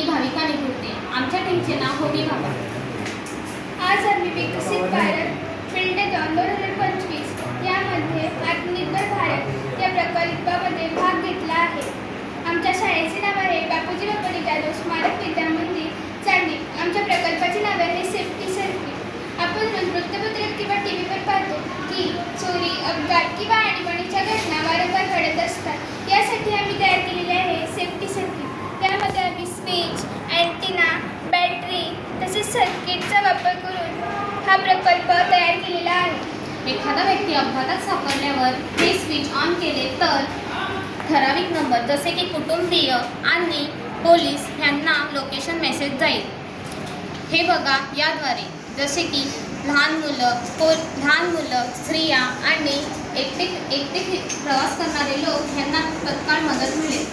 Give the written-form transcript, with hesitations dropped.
भाविका निपुणते। आमच्या टीमचे नाव होमी भाभा। आज आम्ही विकसित भारत फिल्डेथॉन 2025 यामध्ये आत्मनिर्भर भारत या प्रकल्पामध्ये भाग घेतला आहे। आमच्या शाळेचे नाव आहे बापूजी गणपती जाधव स्मारक विद्या मंदिर चांदीप। आमच्या प्रकल्पाचे नाव आहे सेफ्टी सर्किट। आपण रोज वृत्तपत्रात किंवा टीव्हीवर पाहतो की चोरी, अपघात किंवा आणीबाणीच्या घटना वारंवार घडत असतात। यासाठी आम्ही तयार केलेले आहे सेफ्टी सर्किट। त्यामध्ये आम्ही स्विच, अँटिना, बॅटरी तसेच सर्किटचा वापर करून हा प्रकल्प तयार केलेला आहे। एखादा व्यक्ती अपघातात सापडल्यावर हे स्विच ऑन केले तर ठराविक नंबर जसे की कुटुंबीय आणि पोलीस यांना लोकेशन मेसेज जाईल। हे बघा, याद्वारे जसे की लहान मुलं, स्त्रिया आणि एकटे प्रवास करणारे लोक यांना तत्काळ मदत मिळेल।